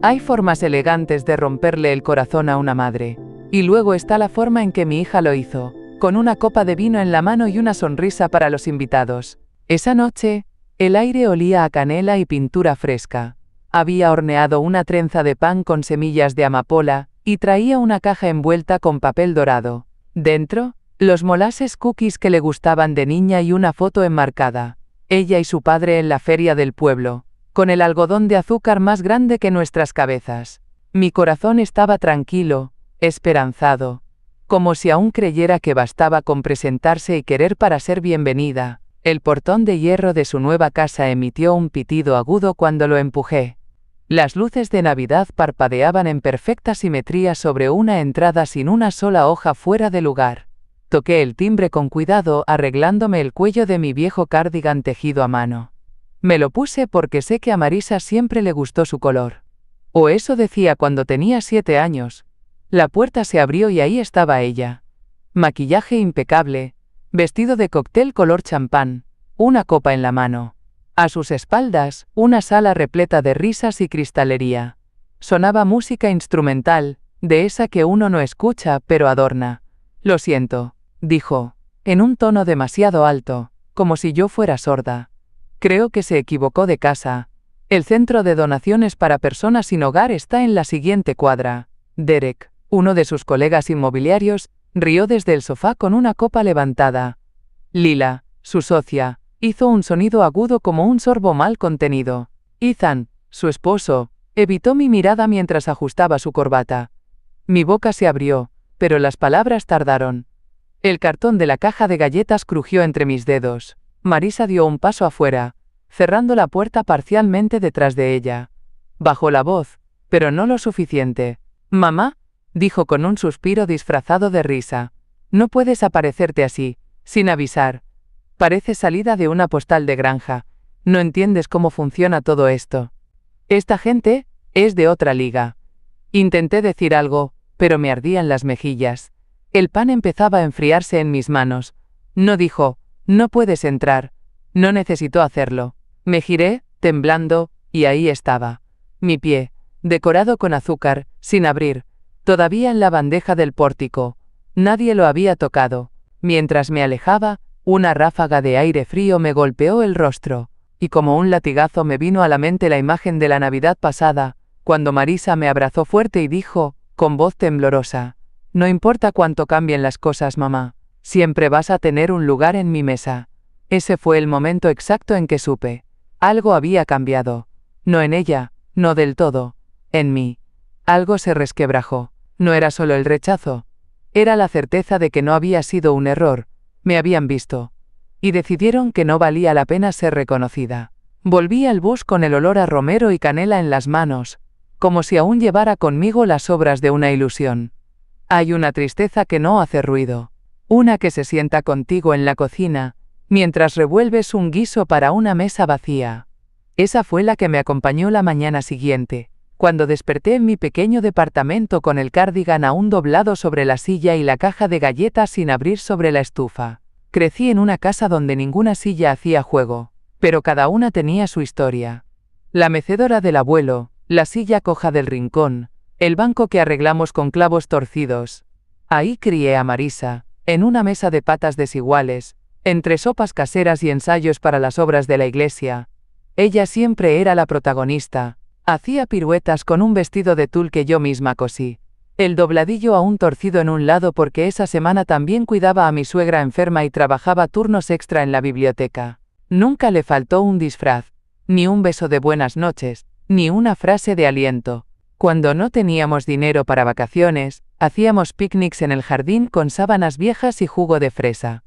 Hay formas elegantes de romperle el corazón a una madre. Y luego está la forma en que mi hija lo hizo, con una copa de vino en la mano y una sonrisa para los invitados. Esa noche, el aire olía a canela y pintura fresca. Había horneado una trenza de pan con semillas de amapola, y traía una caja envuelta con papel dorado. Dentro, los molasses cookies que le gustaban de niña y una foto enmarcada. Ella y su padre en la feria del pueblo, con el algodón de azúcar más grande que nuestras cabezas. Mi corazón estaba tranquilo, esperanzado, como si aún creyera que bastaba con presentarse y querer para ser bienvenida. El portón de hierro de su nueva casa emitió un pitido agudo cuando lo empujé. Las luces de Navidad parpadeaban en perfecta simetría sobre una entrada sin una sola hoja fuera de lugar. Toqué el timbre con cuidado, arreglándome el cuello de mi viejo cardigan tejido a mano. Me lo puse porque sé que a Marisa siempre le gustó su color. O eso decía cuando tenía 7 años. La puerta se abrió y ahí estaba ella. Maquillaje impecable, vestido de cóctel color champán, una copa en la mano. A sus espaldas, una sala repleta de risas y cristalería. Sonaba música instrumental, de esa que uno no escucha pero adorna. Lo siento, dijo, en un tono demasiado alto, como si yo fuera sorda. Creo que se equivocó de casa. El centro de donaciones para personas sin hogar está en la siguiente cuadra. Derek, uno de sus colegas inmobiliarios, rió desde el sofá con una copa levantada. Lila, su socia, hizo un sonido agudo como un sorbo mal contenido. Ethan, su esposo, evitó mi mirada mientras ajustaba su corbata. Mi boca se abrió, pero las palabras tardaron. El cartón de la caja de galletas crujió entre mis dedos. Marisa dio un paso afuera, cerrando la puerta parcialmente detrás de ella. Bajó la voz, pero no lo suficiente. «Mamá», dijo con un suspiro disfrazado de risa. «No puedes aparecerte así, sin avisar. Parece salida de una postal de granja. No entiendes cómo funciona todo esto. Esta gente es de otra liga». Intenté decir algo, pero me ardían las mejillas. El pan empezaba a enfriarse en mis manos. No dijo, «No puedes entrar». No necesitó hacerlo. Me giré, temblando, y ahí estaba. Mi pie, decorado con azúcar, sin abrir, todavía en la bandeja del pórtico. Nadie lo había tocado. Mientras me alejaba, una ráfaga de aire frío me golpeó el rostro, y como un latigazo me vino a la mente la imagen de la Navidad pasada, cuando Marisa me abrazó fuerte y dijo, con voz temblorosa, «No importa cuánto cambien las cosas, mamá, siempre vas a tener un lugar en mi mesa». Ese fue el momento exacto en que supe. Algo había cambiado. No en ella, no del todo. En mí. Algo se resquebrajó. No era solo el rechazo. Era la certeza de que no había sido un error. Me habían visto. Y decidieron que no valía la pena ser reconocida. Volví al bus con el olor a romero y canela en las manos, como si aún llevara conmigo las sobras de una ilusión. Hay una tristeza que no hace ruido. Una que se sienta contigo en la cocina, mientras revuelves un guiso para una mesa vacía. Esa fue la que me acompañó la mañana siguiente, cuando desperté en mi pequeño departamento con el cardigan aún doblado sobre la silla y la caja de galletas sin abrir sobre la estufa. Crecí en una casa donde ninguna silla hacía juego, pero cada una tenía su historia. La mecedora del abuelo, la silla coja del rincón, el banco que arreglamos con clavos torcidos. Ahí crié a Marisa, en una mesa de patas desiguales, entre sopas caseras y ensayos para las obras de la iglesia. Ella siempre era la protagonista. Hacía piruetas con un vestido de tul que yo misma cosí. El dobladillo aún torcido en un lado porque esa semana también cuidaba a mi suegra enferma y trabajaba turnos extra en la biblioteca. Nunca le faltó un disfraz, ni un beso de buenas noches, ni una frase de aliento. Cuando no teníamos dinero para vacaciones, hacíamos picnics en el jardín con sábanas viejas y jugo de fresa.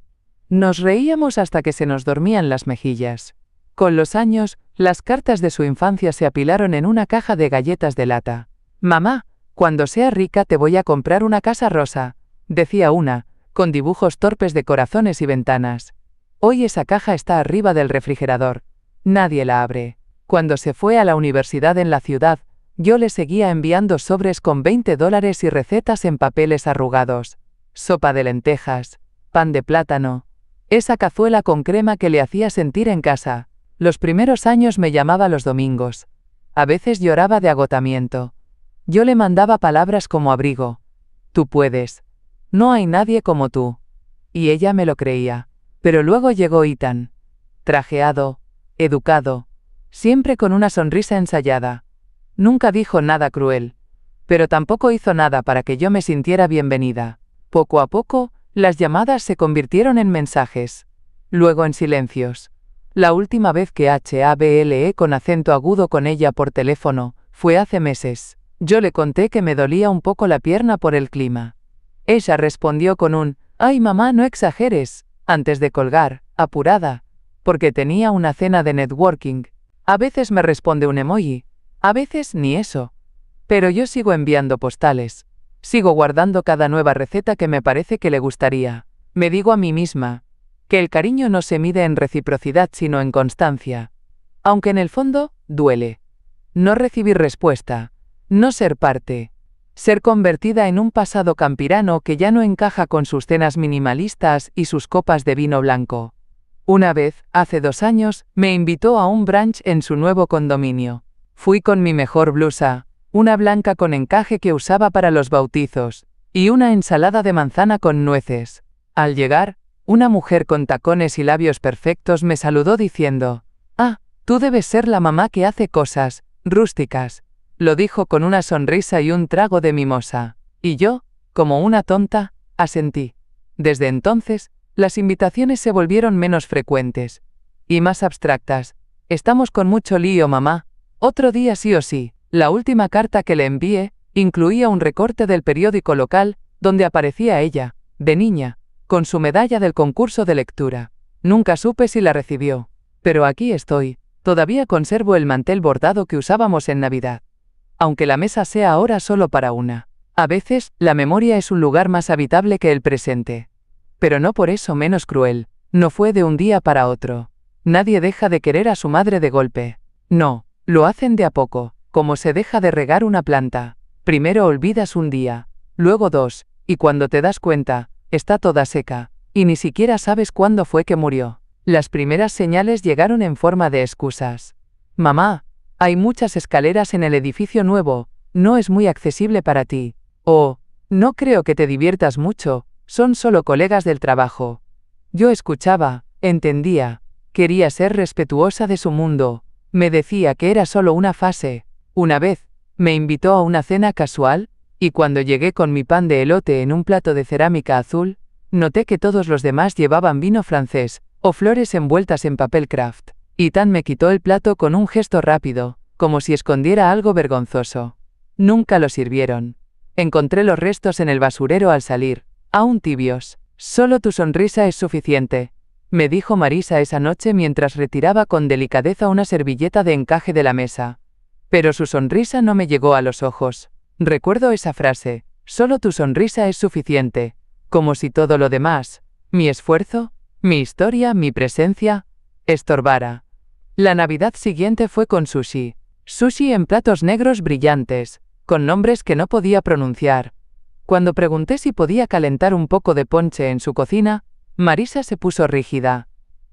Nos reíamos hasta que se nos dormían las mejillas. Con los años, las cartas de su infancia se apilaron en una caja de galletas de lata. «Mamá, cuando sea rica te voy a comprar una casa rosa», decía una, con dibujos torpes de corazones y ventanas. Hoy esa caja está arriba del refrigerador. Nadie la abre. Cuando se fue a la universidad en la ciudad, yo le seguía enviando sobres con $20 y recetas en papeles arrugados. Sopa de lentejas, pan de plátano, esa cazuela con crema que le hacía sentir en casa. Los primeros años me llamaba los domingos. A veces lloraba de agotamiento. Yo le mandaba palabras como abrigo. Tú puedes. No hay nadie como tú. Y ella me lo creía. Pero luego llegó Ethan. Trajeado, educado, siempre con una sonrisa ensayada. Nunca dijo nada cruel. Pero tampoco hizo nada para que yo me sintiera bienvenida. Poco a poco, las llamadas se convirtieron en mensajes. Luego en silencios. La última vez que hablé con acento agudo con ella por teléfono, fue hace meses. Yo le conté que me dolía un poco la pierna por el clima. Ella respondió con un, «Ay mamá, no exageres», antes de colgar, apurada, porque tenía una cena de networking. A veces me responde un emoji, a veces ni eso. Pero yo sigo enviando postales. Sigo guardando cada nueva receta que me parece que le gustaría. Me digo a mí misma, que el cariño no se mide en reciprocidad sino en constancia. Aunque en el fondo, duele. No recibir respuesta. No ser parte. Ser convertida en un pasado campirano que ya no encaja con sus cenas minimalistas y sus copas de vino blanco. Una vez, hace 2 años, me invitó a un brunch en su nuevo condominio. Fui con mi mejor blusa, una blanca con encaje que usaba para los bautizos, y una ensalada de manzana con nueces. Al llegar, una mujer con tacones y labios perfectos me saludó diciendo, «Ah, tú debes ser la mamá que hace cosas rústicas». Lo dijo con una sonrisa y un trago de mimosa. Y yo, como una tonta, asentí. Desde entonces, las invitaciones se volvieron menos frecuentes. Y más abstractas. «Estamos con mucho lío, mamá. Otro día sí o sí». La última carta que le envié, incluía un recorte del periódico local, donde aparecía ella, de niña, con su medalla del concurso de lectura. Nunca supe si la recibió. Pero aquí estoy. Todavía conservo el mantel bordado que usábamos en Navidad. Aunque la mesa sea ahora solo para una. A veces, la memoria es un lugar más habitable que el presente. Pero no por eso menos cruel. No fue de un día para otro. Nadie deja de querer a su madre de golpe. No, lo hacen de a poco, como se deja de regar una planta. Primero olvidas un día, luego 2, y cuando te das cuenta, está toda seca, y ni siquiera sabes cuándo fue que murió. Las primeras señales llegaron en forma de excusas. «Mamá, hay muchas escaleras en el edificio nuevo, no es muy accesible para ti». O, «No creo que te diviertas mucho, son solo colegas del trabajo». Yo escuchaba, entendía, quería ser respetuosa de su mundo, me decía que era solo una fase. Una vez, me invitó a una cena casual, y cuando llegué con mi pan de elote en un plato de cerámica azul, noté que todos los demás llevaban vino francés, o flores envueltas en papel craft. Ethan me quitó el plato con un gesto rápido, como si escondiera algo vergonzoso. Nunca lo sirvieron. Encontré los restos en el basurero al salir, aún tibios. «Solo tu sonrisa es suficiente», me dijo Marisa esa noche mientras retiraba con delicadeza una servilleta de encaje de la mesa. Pero su sonrisa no me llegó a los ojos. Recuerdo esa frase, «Solo tu sonrisa es suficiente», como si todo lo demás, mi esfuerzo, mi historia, mi presencia, estorbara. La Navidad siguiente fue con sushi. Sushi en platos negros brillantes, con nombres que no podía pronunciar. Cuando pregunté si podía calentar un poco de ponche en su cocina, Marisa se puso rígida.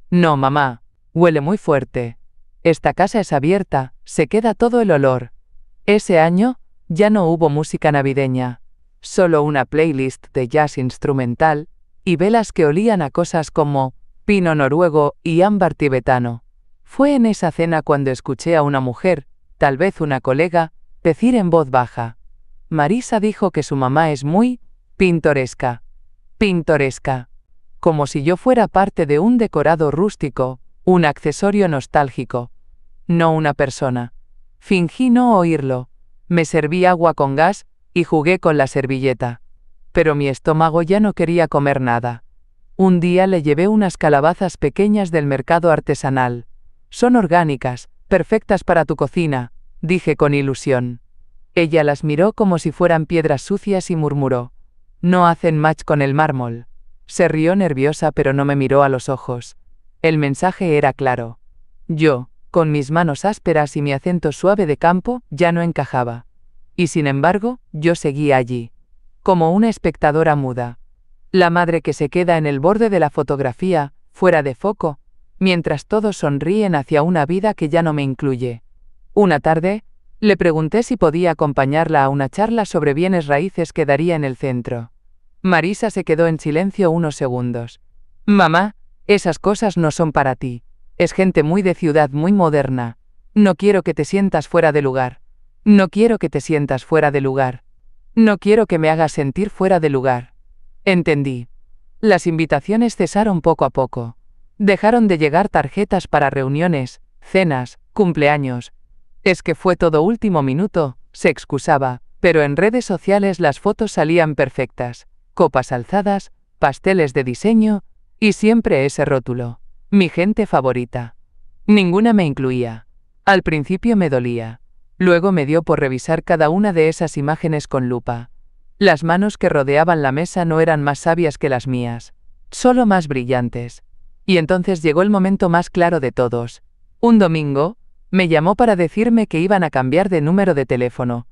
«No, mamá, huele muy fuerte. Esta casa es abierta, se queda todo el olor». Ese año, ya no hubo música navideña. Solo una playlist de jazz instrumental, y velas que olían a cosas como pino noruego y ámbar tibetano. Fue en esa cena cuando escuché a una mujer, tal vez una colega, decir en voz baja. Marisa dijo que su mamá es muy pintoresca. Pintoresca. Como si yo fuera parte de un decorado rústico, un accesorio nostálgico. No una persona. Fingí no oírlo. Me serví agua con gas, y jugué con la servilleta. Pero mi estómago ya no quería comer nada. Un día le llevé unas calabazas pequeñas del mercado artesanal. «Son orgánicas, perfectas para tu cocina», dije con ilusión. Ella las miró como si fueran piedras sucias y murmuró. «No hacen match con el mármol». Se rió nerviosa pero no me miró a los ojos. El mensaje era claro. Yo, con mis manos ásperas y mi acento suave de campo, ya no encajaba. Y sin embargo, yo seguía allí. Como una espectadora muda. La madre que se queda en el borde de la fotografía, fuera de foco, mientras todos sonríen hacia una vida que ya no me incluye. Una tarde, Le pregunté si podía acompañarla a una charla sobre bienes raíces que daría en el centro. Marisa se quedó en silencio unos segundos. Mamá, esas cosas no son para ti. Es gente muy de ciudad, muy moderna. No quiero que te sientas fuera de lugar. No quiero que te sientas fuera de lugar. No quiero que me hagas sentir fuera de lugar. Entendí. Las invitaciones cesaron poco a poco. Dejaron de llegar tarjetas para reuniones, cenas, cumpleaños. Es que fue todo último minuto, se excusaba, pero en redes sociales las fotos salían perfectas. Copas alzadas, pasteles de diseño, y siempre ese rótulo. Mi gente favorita. Ninguna me incluía. Al principio me dolía. Luego me dio por revisar cada una de esas imágenes con lupa. Las manos que rodeaban la mesa no eran más sabias que las mías, solo más brillantes. Y entonces llegó el momento más claro de todos. Un domingo, me llamó para decirme que iban a cambiar de número de teléfono.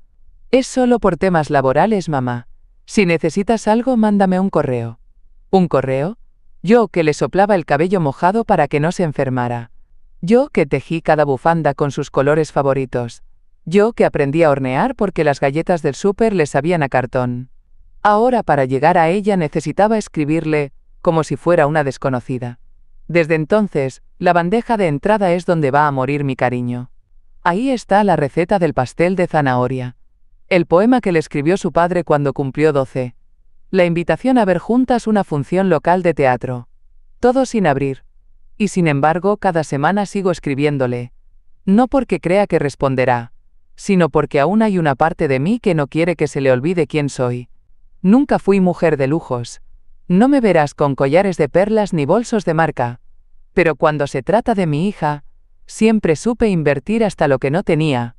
Es solo por temas laborales, mamá. Si necesitas algo, mándame un correo. ¿Un correo? Yo que le soplaba el cabello mojado para que no se enfermara. Yo que tejí cada bufanda con sus colores favoritos. Yo que aprendí a hornear porque las galletas del súper le sabían a cartón. Ahora para llegar a ella necesitaba escribirle, como si fuera una desconocida. Desde entonces, la bandeja de entrada es donde va a morir mi cariño. Ahí está la receta del pastel de zanahoria. El poema que le escribió su padre cuando cumplió 12. La invitación a ver juntas una función local de teatro. Todo sin abrir. Y sin embargo, cada semana sigo escribiéndole. No porque crea que responderá, sino porque aún hay una parte de mí que no quiere que se le olvide quién soy. Nunca fui mujer de lujos. No me verás con collares de perlas ni bolsos de marca. Pero cuando se trata de mi hija, siempre supe invertir hasta lo que no tenía.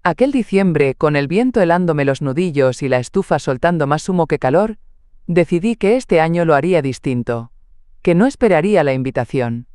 Aquel diciembre, con el viento helándome los nudillos y la estufa soltando más humo que calor, decidí que este año lo haría distinto. Que no esperaría la invitación.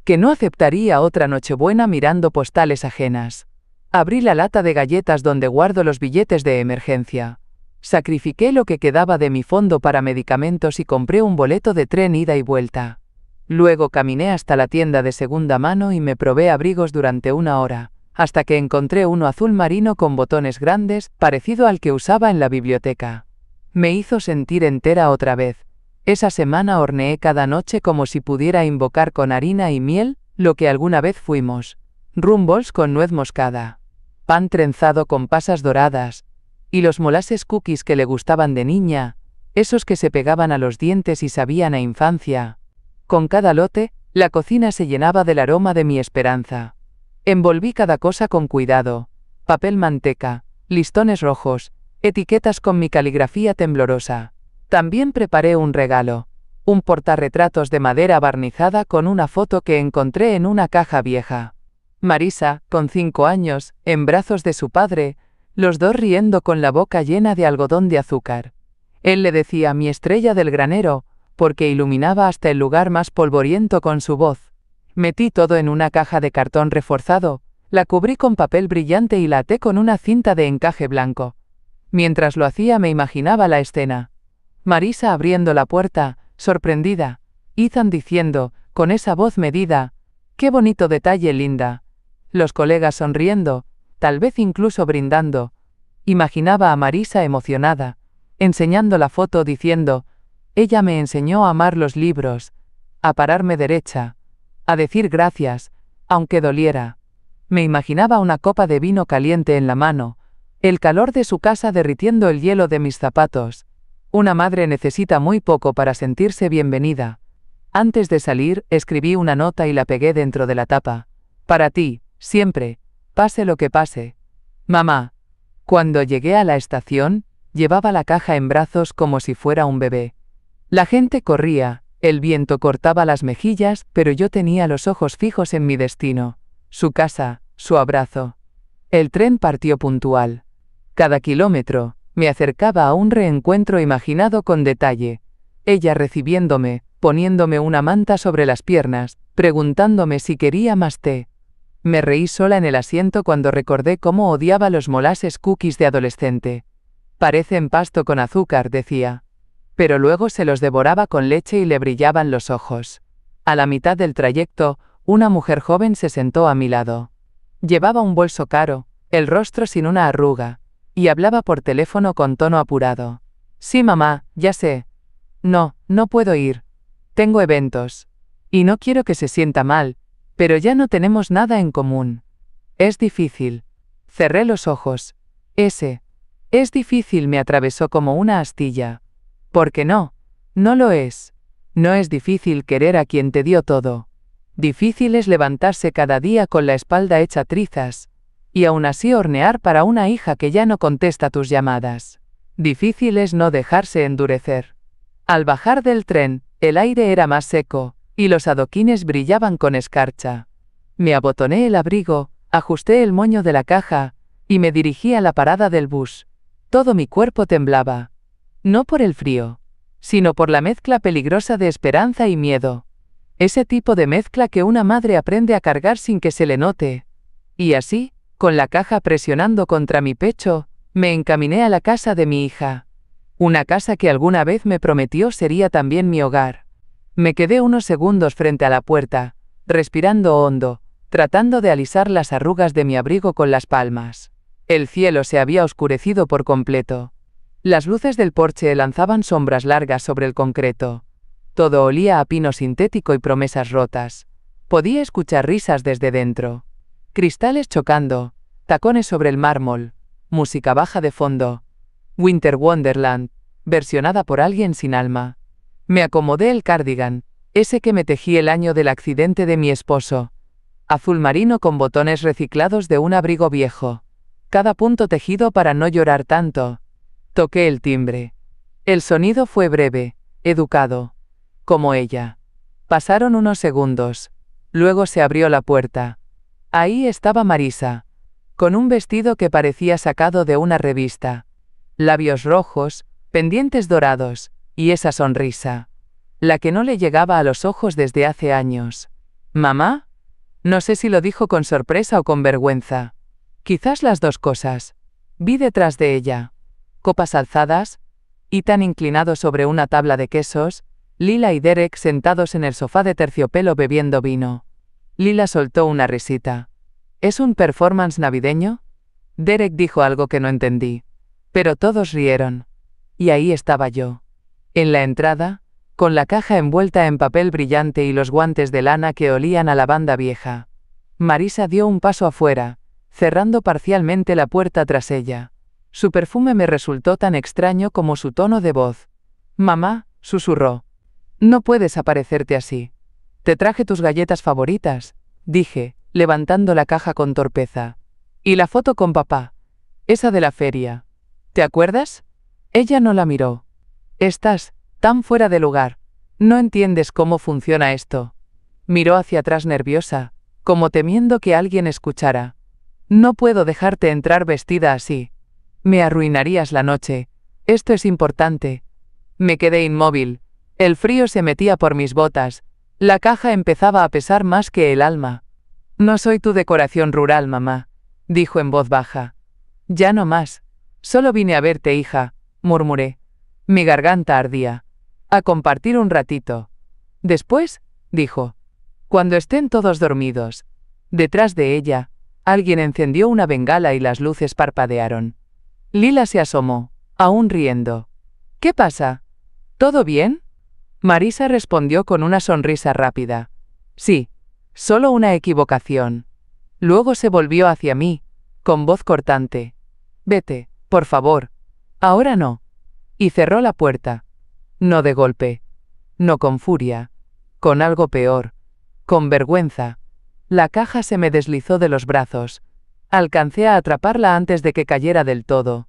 Que no aceptaría otra Nochebuena mirando postales ajenas. Abrí la lata de galletas donde guardo los billetes de emergencia. Sacrifiqué lo que quedaba de mi fondo para medicamentos y compré un boleto de tren ida y vuelta. Luego caminé hasta la tienda de segunda mano y me probé abrigos durante 1 hora, hasta que encontré uno azul marino con botones grandes, parecido al que usaba en la biblioteca. Me hizo sentir entera otra vez. Esa semana horneé cada noche como si pudiera invocar con harina y miel lo que alguna vez fuimos. Rumbles con nuez moscada. Pan trenzado con pasas doradas. Y los molasses cookies que le gustaban de niña, esos que se pegaban a los dientes y sabían a infancia. Con cada lote, la cocina se llenaba del aroma de mi esperanza. Envolví cada cosa con cuidado. Papel manteca, listones rojos, etiquetas con mi caligrafía temblorosa. También preparé un regalo. Un portarretratos de madera barnizada con una foto que encontré en una caja vieja. Marisa, con 5 años, en brazos de su padre, los dos riendo con la boca llena de algodón de azúcar. Él le decía mi estrella del granero, porque iluminaba hasta el lugar más polvoriento con su voz. Metí todo en una caja de cartón reforzado, la cubrí con papel brillante y la até con una cinta de encaje blanco. Mientras lo hacía me imaginaba la escena. Marisa abriendo la puerta, sorprendida. Ethan diciendo, con esa voz medida, «¡Qué bonito detalle, linda!». Los colegas sonriendo, tal vez incluso brindando. Imaginaba a Marisa emocionada, enseñando la foto diciendo, «Ella me enseñó a amar los libros, a pararme derecha, a decir gracias, aunque doliera». Me imaginaba una copa de vino caliente en la mano, el calor de su casa derritiendo el hielo de mis zapatos. Una madre necesita muy poco para sentirse bienvenida. Antes de salir, escribí una nota y la pegué dentro de la tapa. Para ti, siempre, pase lo que pase. Mamá. Cuando llegué a la estación, llevaba la caja en brazos como si fuera un bebé. La gente corría, el viento cortaba las mejillas, pero yo tenía los ojos fijos en mi destino. Su casa, su abrazo. El tren partió puntual. Cada kilómetro, me acercaba a un reencuentro imaginado con detalle. Ella recibiéndome, poniéndome una manta sobre las piernas, preguntándome si quería más té. Me reí sola en el asiento cuando recordé cómo odiaba los molasses cookies de adolescente. Parecen pasto con azúcar, decía. Pero luego se los devoraba con leche y le brillaban los ojos. A la mitad del trayecto, una mujer joven se sentó a mi lado. Llevaba un bolso caro, el rostro sin una arruga, y hablaba por teléfono con tono apurado. Sí, mamá, ya sé. No, no puedo ir. Tengo eventos. Y no quiero que se sienta mal, pero ya no tenemos nada en común. Es difícil. Cerré los ojos. Es difícil me atravesó como una astilla. ¿Por qué no? No lo es. No es difícil querer a quien te dio todo. Difícil es levantarse cada día con la espalda hecha trizas, y aún así hornear para una hija que ya no contesta tus llamadas. Difícil es no dejarse endurecer. Al bajar del tren, el aire era más seco, y los adoquines brillaban con escarcha. Me abotoné el abrigo, ajusté el moño de la caja, y me dirigí a la parada del bus. Todo mi cuerpo temblaba. No por el frío, sino por la mezcla peligrosa de esperanza y miedo. Ese tipo de mezcla que una madre aprende a cargar sin que se le note. Y así, con la caja presionando contra mi pecho, me encaminé a la casa de mi hija. Una casa que alguna vez me prometió sería también mi hogar. Me quedé unos segundos frente a la puerta, respirando hondo, tratando de alisar las arrugas de mi abrigo con las palmas. El cielo se había oscurecido por completo. Las luces del porche lanzaban sombras largas sobre el concreto. Todo olía a pino sintético y promesas rotas. Podía escuchar risas desde dentro. Cristales chocando, tacones sobre el mármol, música baja de fondo. Winter Wonderland, versionada por alguien sin alma. Me acomodé el cardigan, ese que me tejí el año del accidente de mi esposo. Azul marino con botones reciclados de un abrigo viejo. Cada punto tejido para no llorar tanto. Toqué el timbre. El sonido fue breve, educado. Como ella. Pasaron unos segundos. Luego se abrió la puerta. Ahí estaba Marisa. Con un vestido que parecía sacado de una revista. Labios rojos, pendientes dorados, y esa sonrisa. La que no le llegaba a los ojos desde hace años. ¿Mamá? No sé si lo dijo con sorpresa o con vergüenza. Quizás las dos cosas. Vi detrás de ella. Copas alzadas, Ethan inclinado sobre una tabla de quesos, Lila y Derek sentados en el sofá de terciopelo bebiendo vino. Lila soltó una risita. ¿Es un performance navideño? Derek dijo algo que no entendí. Pero todos rieron. Y ahí estaba yo. En la entrada, con la caja envuelta en papel brillante y los guantes de lana que olían a lavanda vieja. Marisa dio un paso afuera, cerrando parcialmente la puerta tras ella. Su perfume me resultó tan extraño como su tono de voz. Mamá, susurró. No puedes aparecerte así. Te traje tus galletas favoritas, dije, levantando la caja con torpeza. Y la foto con papá. Esa de la feria. ¿Te acuerdas? Ella no la miró. Estás tan fuera de lugar. No entiendes cómo funciona esto. Miró hacia atrás nerviosa, como temiendo que alguien escuchara. No puedo dejarte entrar vestida así. Me arruinarías la noche. Esto es importante. Me quedé inmóvil. El frío se metía por mis botas. La caja empezaba a pesar más que el alma. No soy tu decoración rural, mamá, dijo en voz baja. Ya no más. Solo vine a verte, hija, murmuré. Mi garganta ardía. A compartir un ratito. Después, dijo. Cuando estén todos dormidos. Detrás de ella, alguien encendió una bengala y las luces parpadearon. Lila se asomó, aún riendo. ¿Qué pasa? ¿Todo bien? Marisa respondió con una sonrisa rápida. Sí, solo una equivocación. Luego se volvió hacia mí, con voz cortante. Vete, por favor. Ahora no. Y cerró la puerta. No de golpe. No con furia. Con algo peor. Con vergüenza. La caja se me deslizó de los brazos. Alcancé a atraparla antes de que cayera del todo.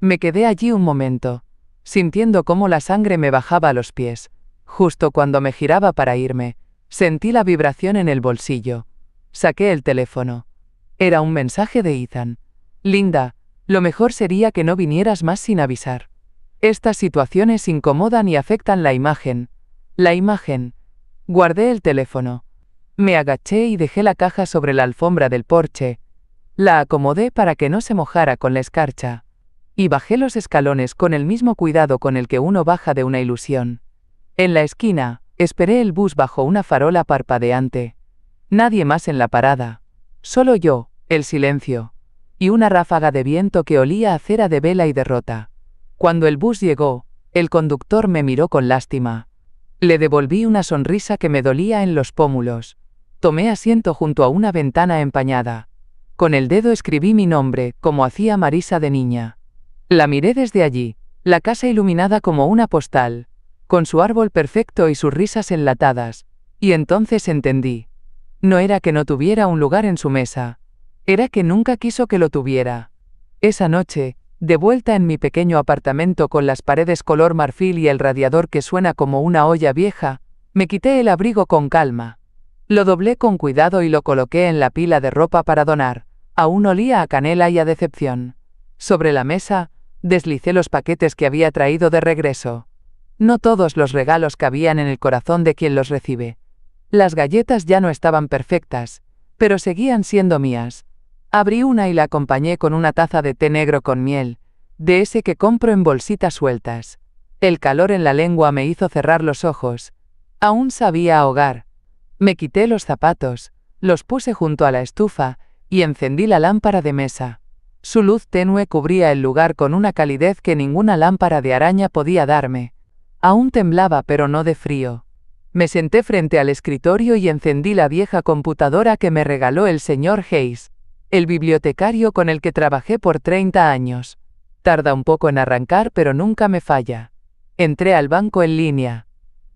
Me quedé allí un momento, sintiendo cómo la sangre me bajaba a los pies. Justo cuando me giraba para irme, sentí la vibración en el bolsillo. Saqué el teléfono. Era un mensaje de Ethan. Linda, lo mejor sería que no vinieras más sin avisar. Estas situaciones incomodan y afectan la imagen. La imagen. Guardé el teléfono. Me agaché y dejé la caja sobre la alfombra del porche. La acomodé para que no se mojara con la escarcha. Y bajé los escalones con el mismo cuidado con el que uno baja de una ilusión. En la esquina, esperé el bus bajo una farola parpadeante. Nadie más en la parada. Solo yo, el silencio. y una ráfaga de viento que olía a cera de vela y derrota. Cuando el bus llegó, el conductor me miró con lástima. Le devolví una sonrisa que me dolía en los pómulos. Tomé asiento junto a una ventana empañada. Con el dedo escribí mi nombre, como hacía Marisa de niña. La miré desde allí, la casa iluminada como una postal, con su árbol perfecto y sus risas enlatadas, y entonces entendí. No era que no tuviera un lugar en su mesa, era que nunca quiso que lo tuviera. Esa noche, de vuelta en mi pequeño apartamento con las paredes color marfil y el radiador que suena como una olla vieja, me quité el abrigo con calma. Lo doblé con cuidado y lo coloqué en la pila de ropa para donar. Aún olía a canela y a decepción. Sobre la mesa, deslicé los paquetes que había traído de regreso. No todos los regalos cabían en el corazón de quien los recibe. Las galletas ya no estaban perfectas, pero seguían siendo mías. Abrí una y la acompañé con una taza de té negro con miel, de ese que compro en bolsitas sueltas. El calor en la lengua me hizo cerrar los ojos. Aún sabía ahogar. Me quité los zapatos, los puse junto a la estufa, y encendí la lámpara de mesa. Su luz tenue cubría el lugar con una calidez que ninguna lámpara de araña podía darme. Aún temblaba, pero no de frío. Me senté frente al escritorio y encendí la vieja computadora que me regaló el señor Hayes, el bibliotecario con el que trabajé por 30 años. Tarda un poco en arrancar, pero nunca me falla. Entré al banco en línea.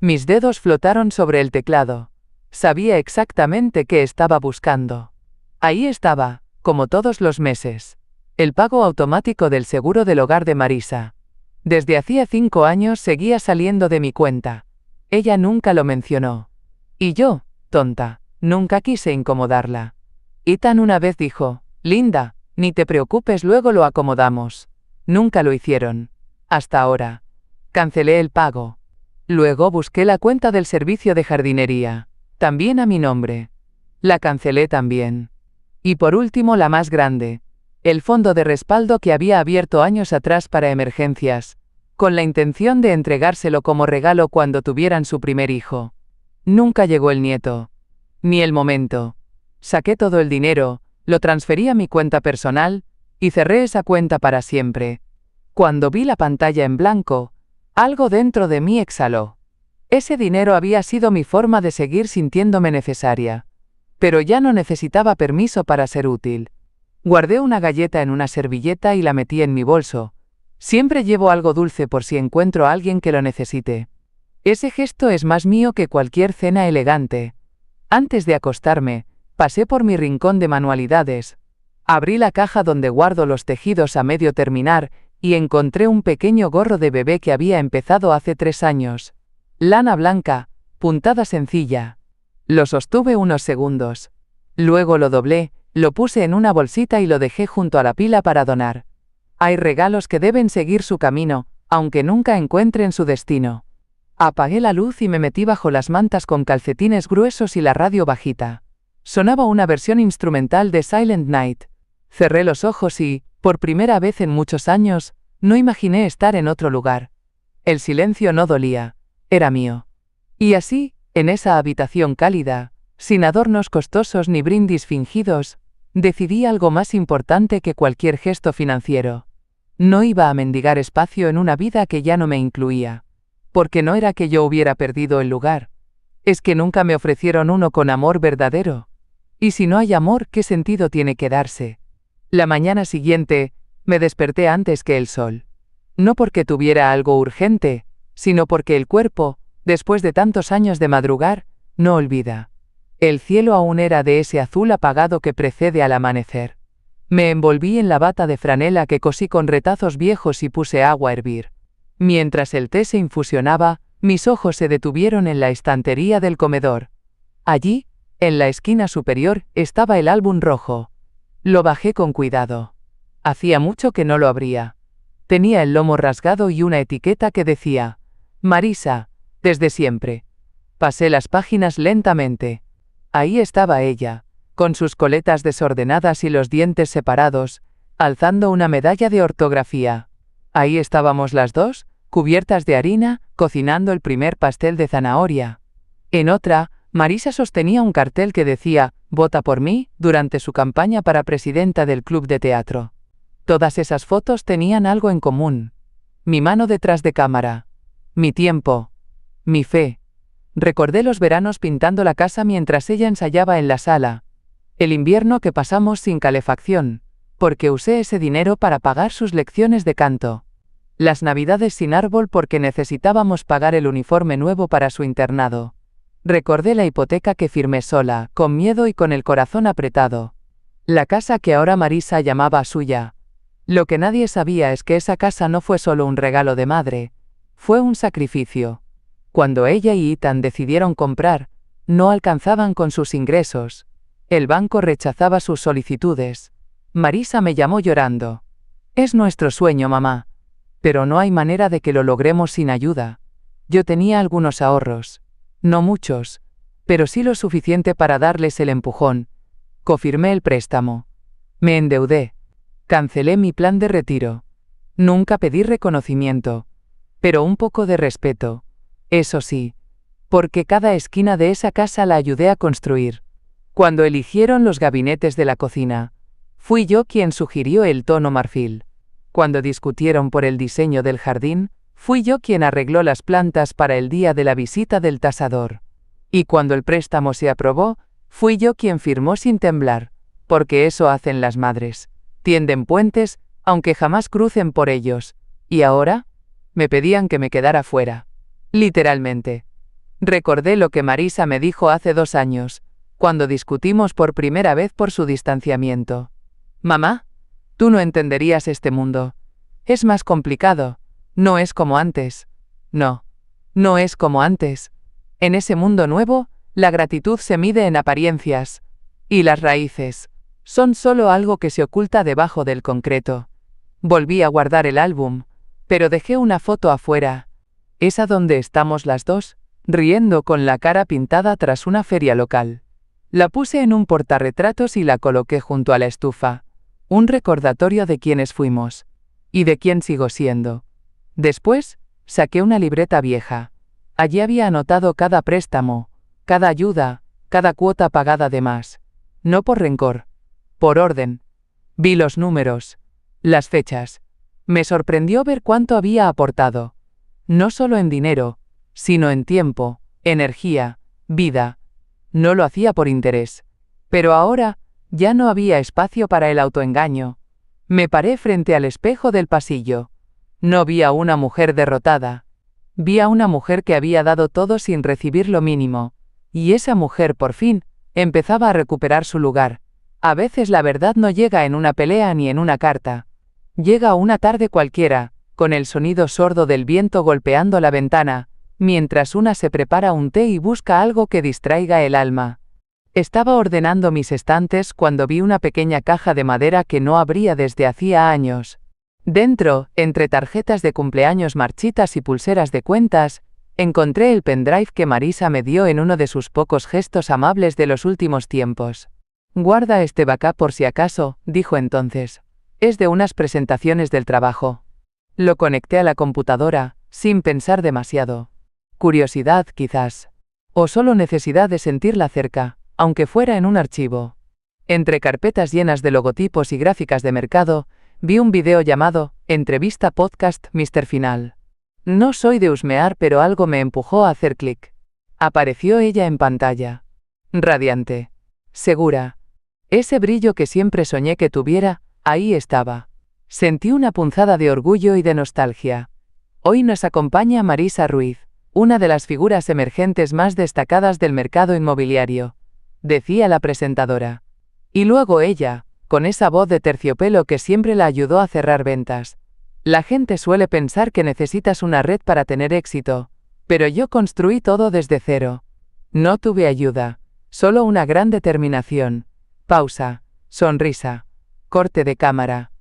Mis dedos flotaron sobre el teclado. Sabía exactamente qué estaba buscando. Ahí estaba, como todos los meses, el pago automático del seguro del hogar de Marisa. Desde hacía 5 años seguía saliendo de mi cuenta. Ella nunca lo mencionó. Y yo, tonta, nunca quise incomodarla. Ethan una vez dijo, Linda, ni te preocupes, luego lo acomodamos. Nunca lo hicieron. Hasta ahora. Cancelé el pago. Luego busqué la cuenta del servicio de jardinería, también a mi nombre. La cancelé también. Y por último la más grande, el fondo de respaldo que había abierto años atrás para emergencias, con la intención de entregárselo como regalo cuando tuvieran su primer hijo. Nunca llegó el nieto. Ni el momento. Saqué todo el dinero, lo transferí a mi cuenta personal, y cerré esa cuenta para siempre. Cuando vi la pantalla en blanco, algo dentro de mí exhaló. Ese dinero había sido mi forma de seguir sintiéndome necesaria. Pero ya no necesitaba permiso para ser útil. Guardé una galleta en una servilleta y la metí en mi bolso. Siempre llevo algo dulce por si encuentro a alguien que lo necesite. Ese gesto es más mío que cualquier cena elegante. Antes de acostarme, pasé por mi rincón de manualidades. Abrí la caja donde guardo los tejidos a medio terminar y encontré un pequeño gorro de bebé que había empezado hace 3 años. Lana blanca, puntada sencilla. Lo sostuve unos segundos. Luego lo doblé, lo puse en una bolsita y lo dejé junto a la pila para donar. Hay regalos que deben seguir su camino, aunque nunca encuentren su destino. Apagué la luz y me metí bajo las mantas con calcetines gruesos y la radio bajita. Sonaba una versión instrumental de Silent Night. Cerré los ojos y, por primera vez en muchos años, no imaginé estar en otro lugar. El silencio no dolía, era mío. Y así, en esa habitación cálida, sin adornos costosos ni brindis fingidos, decidí algo más importante que cualquier gesto financiero. No iba a mendigar espacio en una vida que ya no me incluía. Porque no era que yo hubiera perdido el lugar. Es que nunca me ofrecieron uno con amor verdadero. Y si no hay amor, ¿qué sentido tiene quedarse? La mañana siguiente, me desperté antes que el sol. No porque tuviera algo urgente, sino porque el cuerpo, después de tantos años de madrugar, no olvida. El cielo aún era de ese azul apagado que precede al amanecer. Me envolví en la bata de franela que cosí con retazos viejos y puse agua a hervir. Mientras el té se infusionaba, mis ojos se detuvieron en la estantería del comedor. Allí, en la esquina superior, estaba el álbum rojo. Lo bajé con cuidado. Hacía mucho que no lo abría. Tenía el lomo rasgado y una etiqueta que decía, Marisa, desde siempre. Pasé las páginas lentamente. Ahí estaba ella, con sus coletas desordenadas y los dientes separados, alzando una medalla de ortografía. Ahí estábamos las dos, cubiertas de harina, cocinando el primer pastel de zanahoria. En otra, Marisa sostenía un cartel que decía, «Vota por mí», durante su campaña para presidenta del club de teatro. Todas esas fotos tenían algo en común. Mi mano detrás de cámara. Mi tiempo. Mi fe. Recordé los veranos pintando la casa mientras ella ensayaba en la sala. El invierno que pasamos sin calefacción, porque usé ese dinero para pagar sus lecciones de canto. Las navidades sin árbol porque necesitábamos pagar el uniforme nuevo para su internado. Recordé la hipoteca que firmé sola, con miedo y con el corazón apretado. La casa que ahora Marisa llamaba suya. Lo que nadie sabía es que esa casa no fue solo un regalo de madre, fue un sacrificio. Cuando ella y Ethan decidieron comprar, no alcanzaban con sus ingresos. El banco rechazaba sus solicitudes. Marisa me llamó llorando. «Es nuestro sueño, mamá. Pero no hay manera de que lo logremos sin ayuda». Yo tenía algunos ahorros. No muchos, pero sí lo suficiente para darles el empujón. Confirmé el préstamo. Me endeudé. Cancelé mi plan de retiro. Nunca pedí reconocimiento, pero un poco de respeto. Eso sí, porque cada esquina de esa casa la ayudé a construir. Cuando eligieron los gabinetes de la cocina, fui yo quien sugirió el tono marfil. Cuando discutieron por el diseño del jardín, fui yo quien arregló las plantas para el día de la visita del tasador. Y cuando el préstamo se aprobó, fui yo quien firmó sin temblar, porque eso hacen las madres. Tienden puentes, aunque jamás crucen por ellos. ¿Y ahora? Me pedían que me quedara fuera. Literalmente. Recordé lo que Marisa me dijo hace 2 años, cuando discutimos por primera vez por su distanciamiento. «Mamá, tú no entenderías este mundo. Es más complicado. No es como antes». No. No es como antes. En ese mundo nuevo, la gratitud se mide en apariencias. Y las raíces son solo algo que se oculta debajo del concreto. Volví a guardar el álbum, pero dejé una foto afuera. Esa donde estamos las dos, riendo con la cara pintada tras una feria local. La puse en un portarretratos y la coloqué junto a la estufa. Un recordatorio de quiénes fuimos. Y de quién sigo siendo. Después, saqué una libreta vieja. Allí había anotado cada préstamo, cada ayuda, cada cuota pagada de más. No por rencor. Por orden. Vi los números. Las fechas. Me sorprendió ver cuánto había aportado. No solo en dinero, sino en tiempo, energía, vida. No lo hacía por interés. Pero ahora, ya no había espacio para el autoengaño. Me paré frente al espejo del pasillo. No vi a una mujer derrotada. Vi a una mujer que había dado todo sin recibir lo mínimo. Y esa mujer, por fin, empezaba a recuperar su lugar. A veces la verdad no llega en una pelea ni en una carta. Llega una tarde cualquiera, con el sonido sordo del viento golpeando la ventana, mientras una se prepara un té y busca algo que distraiga el alma. Estaba ordenando mis estantes cuando vi una pequeña caja de madera que no abría desde hacía años. Dentro, entre tarjetas de cumpleaños marchitas y pulseras de cuentas, encontré el pendrive que Marisa me dio en uno de sus pocos gestos amables de los últimos tiempos. «Guarda este backup por si acaso», dijo entonces. «Es de unas presentaciones del trabajo». Lo conecté a la computadora, sin pensar demasiado. Curiosidad, quizás. O solo necesidad de sentirla cerca, aunque fuera en un archivo. Entre carpetas llenas de logotipos y gráficas de mercado, vi un video llamado Entrevista Podcast Mr. Final. No soy de husmear, pero algo me empujó a hacer clic. Apareció ella en pantalla. Radiante. Segura. Ese brillo que siempre soñé que tuviera, ahí estaba. Sentí una punzada de orgullo y de nostalgia. Hoy nos acompaña Marisa Ruiz, una de las figuras emergentes más destacadas del mercado inmobiliario, decía la presentadora. Y luego ella, con esa voz de terciopelo que siempre la ayudó a cerrar ventas. La gente suele pensar que necesitas una red para tener éxito, pero yo construí todo desde cero. No tuve ayuda, solo una gran determinación. Pausa, sonrisa, corte de cámara.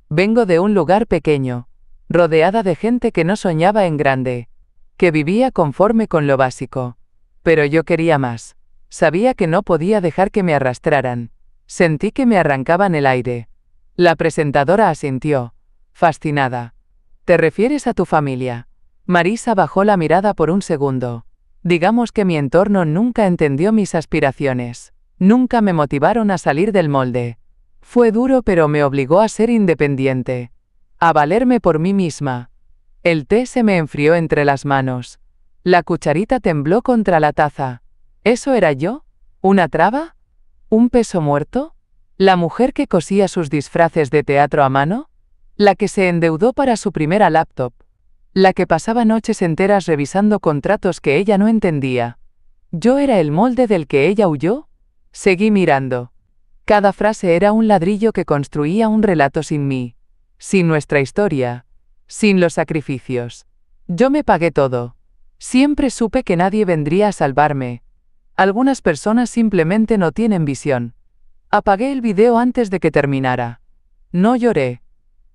Vengo de un lugar pequeño, rodeada de gente que no soñaba en grande, que vivía conforme con lo básico. Pero yo quería más. Sabía que no podía dejar que me arrastraran. Sentí que me arrancaban el aire. La presentadora asintió, fascinada. ¿Te refieres a tu familia? Marisa bajó la mirada por un segundo. Digamos que mi entorno nunca entendió mis aspiraciones. Nunca me motivaron a salir del molde. Fue duro, pero me obligó a ser independiente. A valerme por mí misma. El té se me enfrió entre las manos. La cucharita tembló contra la taza. ¿Eso era yo? ¿Una traba? ¿Un peso muerto? ¿La mujer que cosía sus disfraces de teatro a mano? ¿La que se endeudó para su primera laptop? ¿La que pasaba noches enteras revisando contratos que ella no entendía? ¿Yo era el molde del que ella huyó? Seguí mirando. Cada frase era un ladrillo que construía un relato sin mí, sin nuestra historia, sin los sacrificios. Yo me pagué todo. Siempre supe que nadie vendría a salvarme. Algunas personas simplemente no tienen visión. Apagué el video antes de que terminara. No lloré.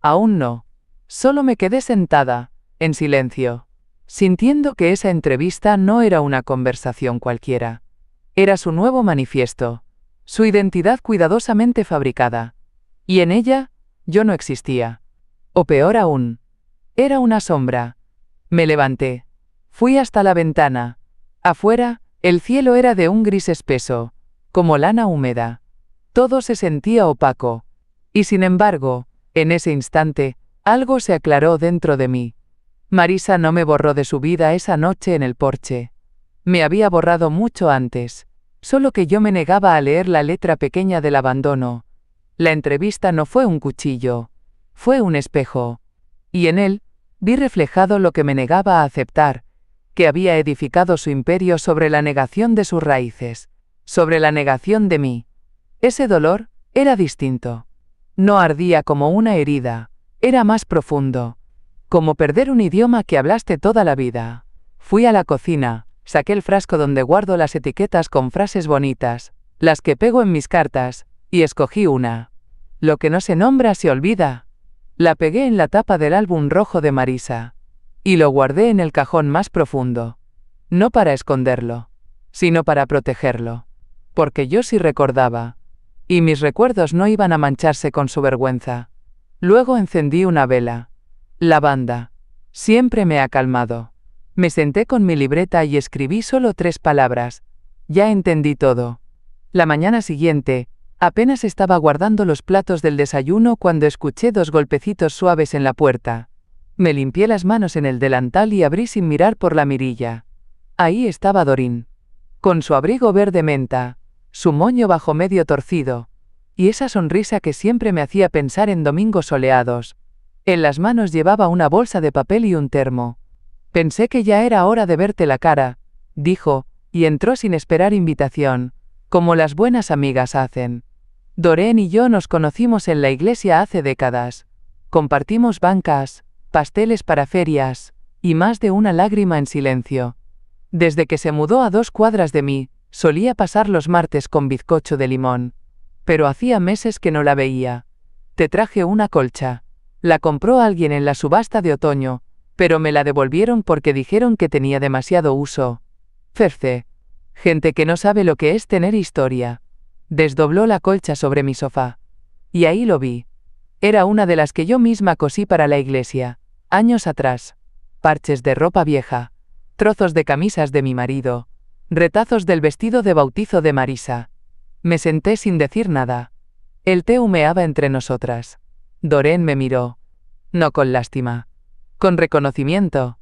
Aún no. Solo me quedé sentada, en silencio, sintiendo que esa entrevista no era una conversación cualquiera. Era su nuevo manifiesto, su identidad cuidadosamente fabricada. Y en ella, yo no existía. O peor aún, era una sombra. Me levanté. Fui hasta la ventana. Afuera, el cielo era de un gris espeso, como lana húmeda. Todo se sentía opaco. Y sin embargo, en ese instante, algo se aclaró dentro de mí. Marisa no me borró de su vida esa noche en el porche. Me había borrado mucho antes, solo que yo me negaba a leer la letra pequeña del abandono. La entrevista no fue un cuchillo, fue un espejo. Y en él, vi reflejado lo que me negaba a aceptar, que había edificado su imperio sobre la negación de sus raíces, sobre la negación de mí. Ese dolor era distinto. No ardía como una herida, era más profundo. Como perder un idioma que hablaste toda la vida. Fui a la cocina, saqué el frasco donde guardo las etiquetas con frases bonitas, las que pego en mis cartas, y escogí una. Lo que no se nombra se olvida. La pegué en la tapa del álbum rojo de Marisa. Y lo guardé en el cajón más profundo. No para esconderlo, sino para protegerlo. Porque yo sí recordaba. Y mis recuerdos no iban a mancharse con su vergüenza. Luego encendí una vela. Lavanda. Siempre me ha calmado. Me senté con mi libreta y escribí solo 3 palabras. Ya entendí todo. La mañana siguiente, apenas estaba guardando los platos del desayuno cuando escuché 2 golpecitos suaves en la puerta. Me limpié las manos en el delantal y abrí sin mirar por la mirilla. Ahí estaba Dorín. Con su abrigo verde menta, su moño bajo medio torcido, y esa sonrisa que siempre me hacía pensar en domingos soleados. En las manos llevaba una bolsa de papel y un termo. Pensé que ya era hora de verte la cara, dijo, y entró sin esperar invitación, como las buenas amigas hacen. Doreen y yo nos conocimos en la iglesia hace décadas. Compartimos bancas, pasteles para ferias, y más de una lágrima en silencio. Desde que se mudó a 2 cuadras de mí, solía pasar los martes con bizcocho de limón. Pero hacía meses que no la veía. Te traje una colcha. La compró alguien en la subasta de otoño, pero me la devolvieron porque dijeron que tenía demasiado uso. Ferce. Gente que no sabe lo que es tener historia. Desdobló la colcha sobre mi sofá. Y ahí lo vi. Era una de las que yo misma cosí para la iglesia, años atrás. Parches de ropa vieja. Trozos de camisas de mi marido. Retazos del vestido de bautizo de Marisa. Me senté sin decir nada. El té humeaba entre nosotras. Doreen me miró. No con lástima. Con reconocimiento.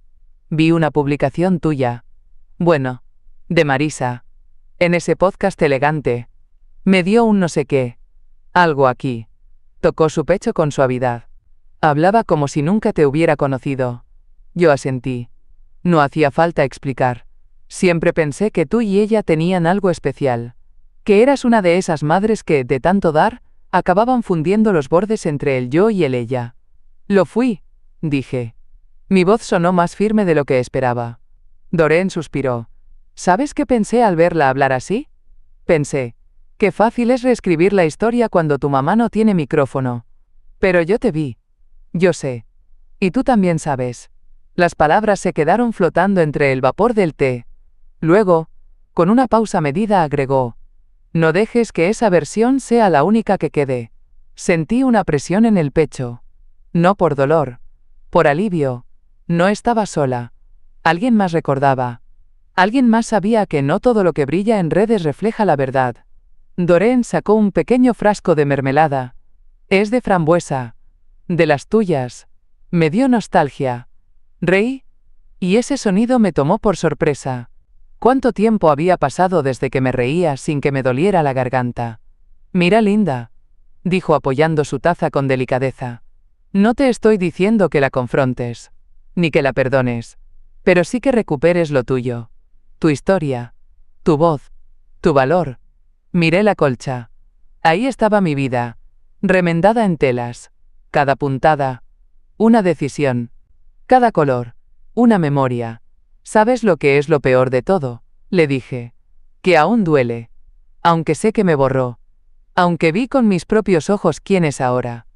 Vi una publicación tuya. Bueno, de Marisa. En ese podcast elegante. Me dio un no sé qué. Algo aquí. Tocó su pecho con suavidad. Hablaba como si nunca te hubiera conocido. Yo asentí. No hacía falta explicar. Siempre pensé que tú y ella tenían algo especial. Que eras una de esas madres que, de tanto dar, acababan fundiendo los bordes entre el yo y el ella. Lo fui, dije. Mi voz sonó más firme de lo que esperaba. Doreen suspiró. ¿Sabes qué pensé al verla hablar así? Pensé. Qué fácil es reescribir la historia cuando tu mamá no tiene micrófono. Pero yo te vi. Yo sé. Y tú también sabes. Las palabras se quedaron flotando entre el vapor del té. Luego, con una pausa medida agregó. No dejes que esa versión sea la única que quede. Sentí una presión en el pecho. No por dolor. Por alivio. No estaba sola. Alguien más recordaba. Alguien más sabía que no todo lo que brilla en redes refleja la verdad. Doreen sacó un pequeño frasco de mermelada. Es de frambuesa. De las tuyas. Me dio nostalgia. Reí. Y ese sonido me tomó por sorpresa. ¿Cuánto tiempo había pasado desde que me reía sin que me doliera la garganta? Mira, Linda, dijo apoyando su taza con delicadeza. No te estoy diciendo que la confrontes, ni que la perdones, pero sí que recuperes lo tuyo. Tu historia, tu voz, tu valor. Miré la colcha. Ahí estaba mi vida, remendada en telas. Cada puntada, una decisión. Cada color, una memoria. ¿Sabes lo que es lo peor de todo? Le dije. Que aún duele. Aunque sé que me borró. Aunque vi con mis propios ojos quién es ahora.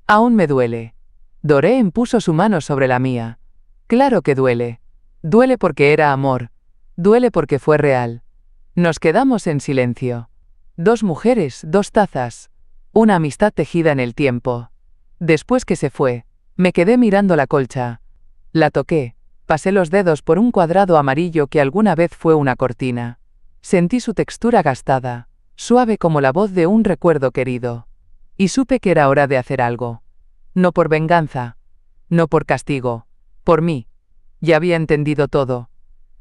Aún me duele. Doreen puso su mano sobre la mía. Claro que duele. Duele porque era amor. Duele porque fue real. Nos quedamos en silencio. 2 mujeres, 2 tazas. Una amistad tejida en el tiempo. Después que se fue, me quedé mirando la colcha. La toqué. Pasé los dedos por un cuadrado amarillo que alguna vez fue una cortina. Sentí su textura gastada, suave como la voz de un recuerdo querido. Y supe que era hora de hacer algo. No por venganza. No por castigo. Por mí. Ya había entendido todo.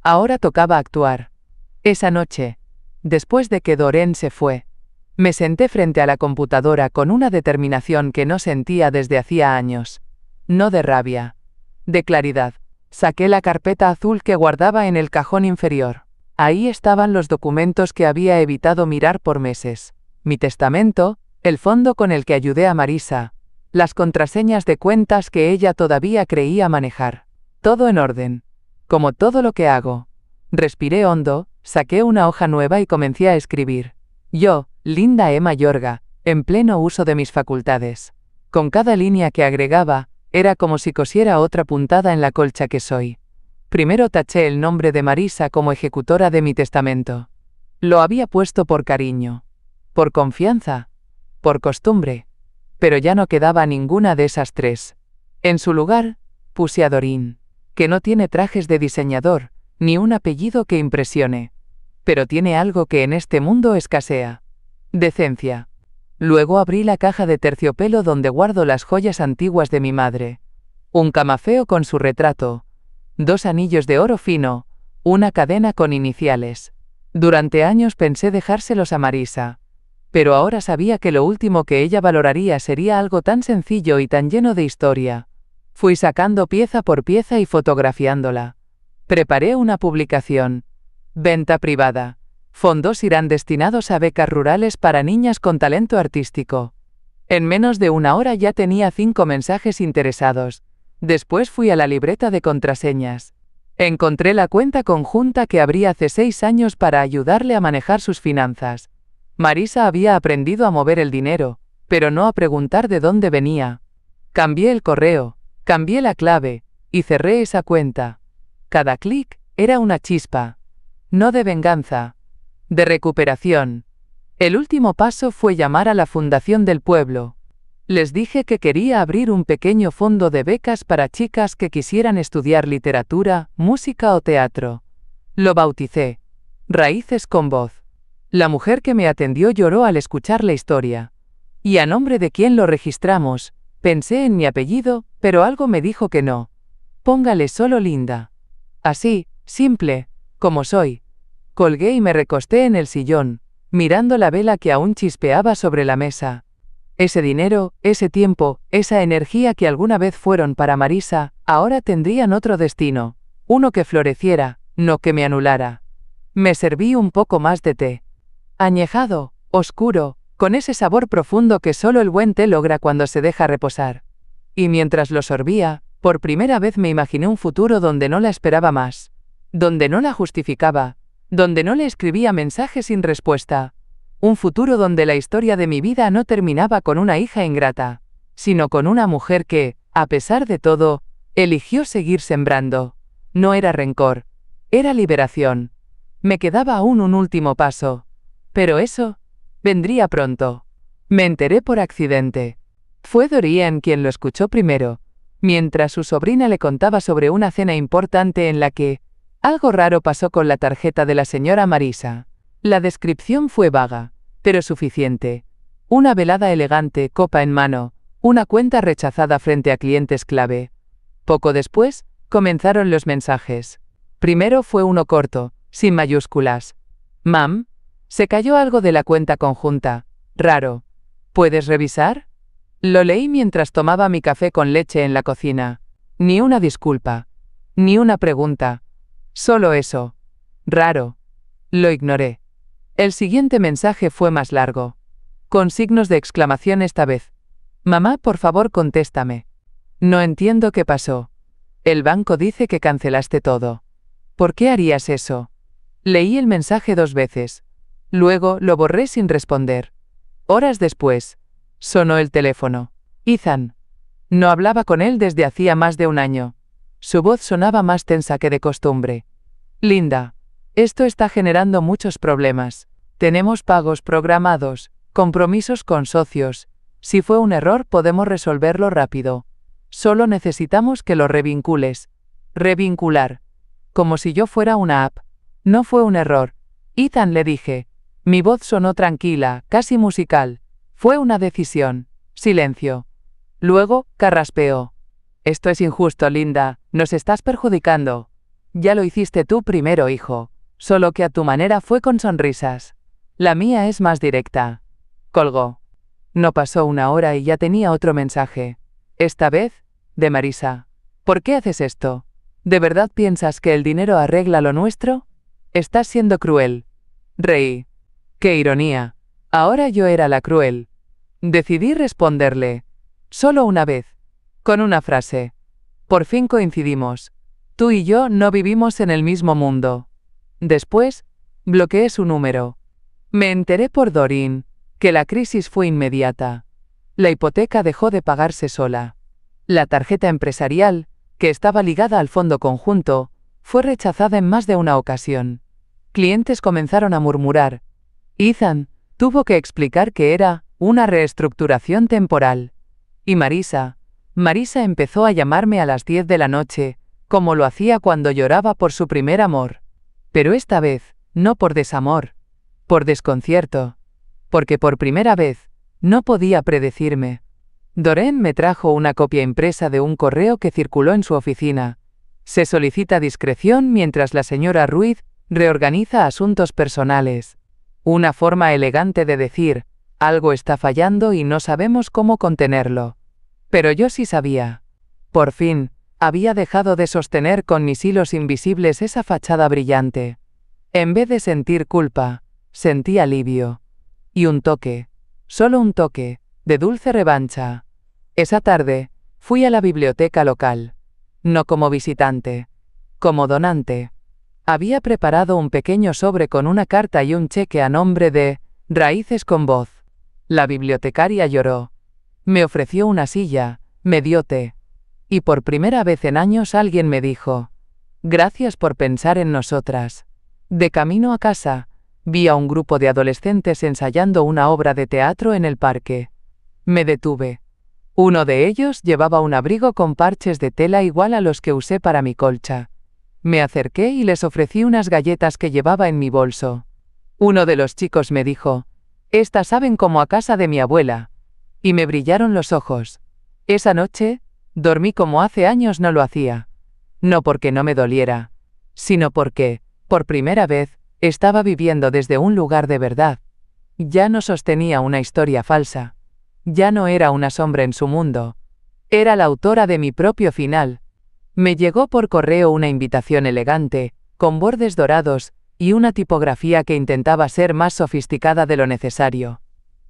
Ahora tocaba actuar. Esa noche, después de que Doreen se fue, me senté frente a la computadora con una determinación que no sentía desde hacía años. No de rabia. De claridad. Saqué la carpeta azul que guardaba en el cajón inferior. Ahí estaban los documentos que había evitado mirar por meses. Mi testamento, el fondo con el que ayudé a Marisa, las contraseñas de cuentas que ella todavía creía manejar. Todo en orden. Como todo lo que hago. Respiré hondo, saqué una hoja nueva y comencé a escribir. Yo, Linda E. Mayorga, en pleno uso de mis facultades. Con cada línea que agregaba, era como si cosiera otra puntada en la colcha que soy. Primero taché el nombre de Marisa como ejecutora de mi testamento. Lo había puesto por cariño, por confianza, por costumbre. Pero ya no quedaba ninguna de esas 3. En su lugar, puse a Doreen, que no tiene trajes de diseñador, ni un apellido que impresione. Pero tiene algo que en este mundo escasea. Decencia. Luego abrí la caja de terciopelo donde guardo las joyas antiguas de mi madre. Un camafeo con su retrato. 2 anillos de oro fino, una cadena con iniciales. Durante años pensé dejárselos a Marisa. Pero ahora sabía que lo último que ella valoraría sería algo tan sencillo y tan lleno de historia. Fui sacando pieza por pieza y fotografiándola. Preparé una publicación. Venta privada. Fondos irán destinados a becas rurales para niñas con talento artístico. En menos de 1 hora ya tenía 5 mensajes interesados. Después fui a la libreta de contraseñas. Encontré la cuenta conjunta que abrí hace 6 años para ayudarle a manejar sus finanzas. Marisa había aprendido a mover el dinero, pero no a preguntar de dónde venía. Cambié el correo, cambié la clave, y cerré esa cuenta. Cada clic era una chispa. No de venganza. De recuperación. El último paso fue llamar a la Fundación del Pueblo. Les dije que quería abrir un pequeño fondo de becas para chicas que quisieran estudiar literatura, música o teatro. Lo bauticé. Raíces con voz. La mujer que me atendió lloró al escuchar la historia. ¿Y a nombre de quién lo registramos? Pensé en mi apellido, pero algo me dijo que no. Póngale solo Linda. Así, simple, como soy. Colgué y me recosté en el sillón, mirando la vela que aún chispeaba sobre la mesa. Ese dinero, ese tiempo, esa energía que alguna vez fueron para Marisa, ahora tendrían otro destino. Uno que floreciera, no que me anulara. Me serví un poco más de té. Añejado, oscuro, con ese sabor profundo que solo el buen té logra cuando se deja reposar. Y mientras lo sorbía, por primera vez me imaginé un futuro donde no la esperaba más. Donde no la justificaba. Donde no le escribía mensajes sin respuesta. Un futuro donde la historia de mi vida no terminaba con una hija ingrata, sino con una mujer que, a pesar de todo, eligió seguir sembrando. No era rencor, era liberación. Me quedaba aún un último paso. Pero eso vendría pronto. Me enteré por accidente. Fue Doreen quien lo escuchó primero, mientras su sobrina le contaba sobre una cena importante en la que Algo raro pasó con la tarjeta de la señora Marisa. La descripción fue vaga, pero suficiente. Una velada elegante, copa en mano, una cuenta rechazada frente a clientes clave. Poco después, comenzaron los mensajes. Primero fue uno corto, sin mayúsculas. Mam, se cayó algo de la cuenta conjunta. Raro. ¿Puedes revisar? Lo leí mientras tomaba mi café con leche en la cocina. Ni una disculpa. Ni una pregunta. Solo eso. Raro. Lo ignoré. El siguiente mensaje fue más largo. Con signos de exclamación esta vez. Mamá, por favor, contéstame. No entiendo qué pasó. El banco dice que cancelaste todo. ¿Por qué harías eso? Leí el mensaje 2 veces. Luego lo borré sin responder. Horas después, sonó el teléfono. Ethan. No hablaba con él desde hacía más de un año. Su voz sonaba más tensa que de costumbre. Linda, esto está generando muchos problemas. Tenemos pagos programados, compromisos con socios. Si fue un error, podemos resolverlo rápido. Solo necesitamos que lo revincules. Revincular. Como si yo fuera una app. No fue un error. Ethan, le dije. Mi voz sonó tranquila, casi musical. Fue una decisión. Silencio. Luego, carraspeó. Esto es injusto, Linda. Nos estás perjudicando. Ya lo hiciste tú primero, hijo. Solo que a tu manera fue con sonrisas. La mía es más directa. Colgó. No pasó una hora y ya tenía otro mensaje. Esta vez, de Marisa. ¿Por qué haces esto? ¿De verdad piensas que el dinero arregla lo nuestro? Estás siendo cruel. Reí. ¡Qué ironía! Ahora yo era la cruel. Decidí responderle. Solo una vez. Con una frase. Por fin coincidimos. Tú y yo no vivimos en el mismo mundo. Después, bloqueé su número. Me enteré por Doreen que la crisis fue inmediata. La hipoteca dejó de pagarse sola. La tarjeta empresarial, que estaba ligada al fondo conjunto, fue rechazada en más de una ocasión. Clientes comenzaron a murmurar. Ethan tuvo que explicar que era una reestructuración temporal. Y Marisa empezó a llamarme a las 10 de la noche, como lo hacía cuando lloraba por su primer amor. Pero esta vez, no por desamor, por desconcierto. Porque por primera vez, no podía predecirme. Doreen me trajo una copia impresa de un correo que circuló en su oficina. Se solicita discreción mientras la señora Ruiz reorganiza asuntos personales. Una forma elegante de decir, algo está fallando y no sabemos cómo contenerlo. Pero yo sí sabía. Por fin, había dejado de sostener con mis hilos invisibles esa fachada brillante. En vez de sentir culpa, sentí alivio. Y un toque, solo un toque, de dulce revancha. Esa tarde, fui a la biblioteca local. No como visitante, como donante. Había preparado un pequeño sobre con una carta y un cheque a nombre de Raíces con Voz. La bibliotecaria lloró. Me ofreció una silla, me dio té. Y por primera vez en años alguien me dijo, gracias por pensar en nosotras. De camino a casa, vi a un grupo de adolescentes ensayando una obra de teatro en el parque. Me detuve. Uno de ellos llevaba un abrigo con parches de tela igual a los que usé para mi colcha. Me acerqué y les ofrecí unas galletas que llevaba en mi bolso. Uno de los chicos me dijo, estas saben como a casa de mi abuela. Y me brillaron los ojos. Esa noche, dormí como hace años no lo hacía. No porque no me doliera, sino porque, por primera vez, estaba viviendo desde un lugar de verdad. Ya no sostenía una historia falsa. Ya no era una sombra en su mundo. Era la autora de mi propio final. Me llegó por correo una invitación elegante, con bordes dorados, y una tipografía que intentaba ser más sofisticada de lo necesario.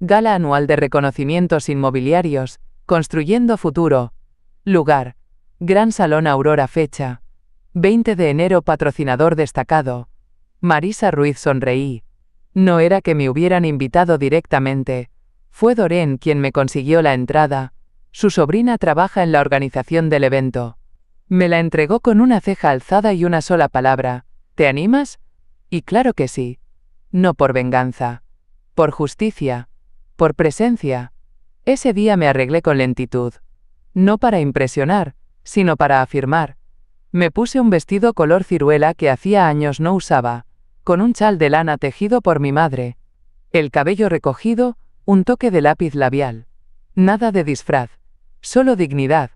Gala anual de reconocimientos inmobiliarios, construyendo futuro. Lugar. Gran Salón Aurora. Fecha. 20 de enero. Patrocinador destacado. Marisa Ruiz. Sonreí. No era que me hubieran invitado directamente. Fue Doreen quien me consiguió la entrada. Su sobrina trabaja en la organización del evento. Me la entregó con una ceja alzada y una sola palabra. ¿Te animas? Y claro que sí. No por venganza. Por justicia. Por presencia. Ese día me arreglé con lentitud. No para impresionar, sino para afirmar. Me puse un vestido color ciruela que hacía años no usaba, con un chal de lana tejido por mi madre. El cabello recogido, un toque de lápiz labial. Nada de disfraz, solo dignidad.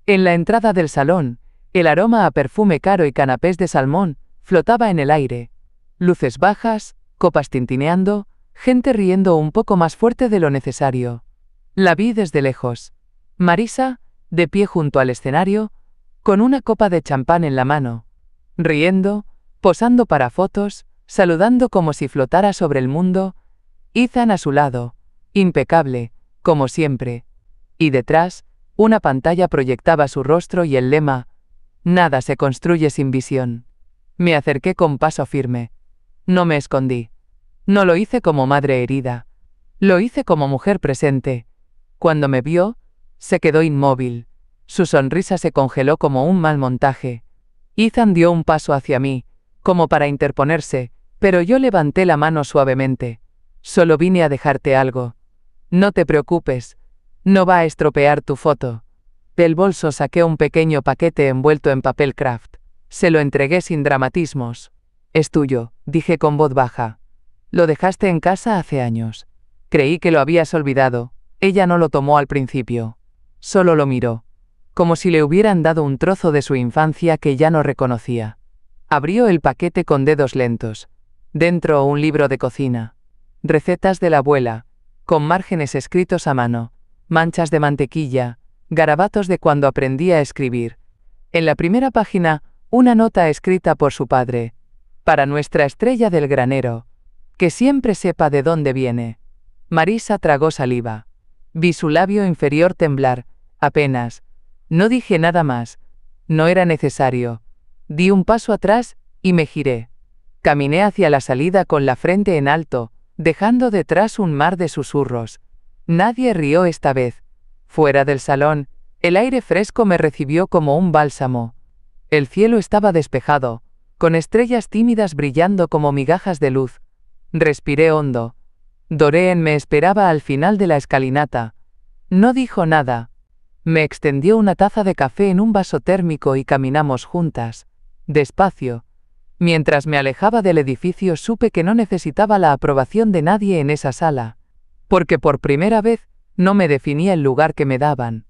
En la entrada del salón, el aroma a perfume caro y canapés de salmón flotaba en el aire. Luces bajas, copas tintineando, gente riendo un poco más fuerte de lo necesario. La vi desde lejos. Marisa, de pie junto al escenario, con una copa de champán en la mano, riendo, posando para fotos, saludando como si flotara sobre el mundo. Ethan a su lado, impecable, como siempre. Y detrás, una pantalla proyectaba su rostro y el lema: nada se construye sin visión. Me acerqué con paso firme. No me escondí. No lo hice como madre herida. Lo hice como mujer presente. Cuando me vio, se quedó inmóvil. Su sonrisa se congeló como un mal montaje. Ethan dio un paso hacia mí, como para interponerse, pero yo levanté la mano suavemente. Solo vine a dejarte algo. No te preocupes. No va a estropear tu foto. Del bolso saqué un pequeño paquete envuelto en papel craft. Se lo entregué sin dramatismos. Es tuyo, dije con voz baja. Lo dejaste en casa hace años. Creí que lo habías olvidado. Ella no lo tomó al principio. Solo lo miró, como si le hubieran dado un trozo de su infancia que ya no reconocía. Abrió el paquete con dedos lentos. Dentro un libro de cocina. Recetas de la abuela, con márgenes escritos a mano, manchas de mantequilla, garabatos de cuando aprendí a escribir. En la primera página, una nota escrita por su padre. Para nuestra estrella del granero. Que siempre sepa de dónde viene. Marisa tragó saliva. Vi su labio inferior temblar, apenas. No dije nada más. No era necesario. Di un paso atrás, y me giré. Caminé hacia la salida con la frente en alto, dejando detrás un mar de susurros. Nadie rió esta vez. Fuera del salón, el aire fresco me recibió como un bálsamo. El cielo estaba despejado, con estrellas tímidas brillando como migajas de luz. Respiré hondo. Doreen me esperaba al final de la escalinata. No dijo nada. Me extendió una taza de café en un vaso térmico y caminamos juntas, despacio. Mientras me alejaba del edificio supe que no necesitaba la aprobación de nadie en esa sala, porque por primera vez no me definía el lugar que me daban.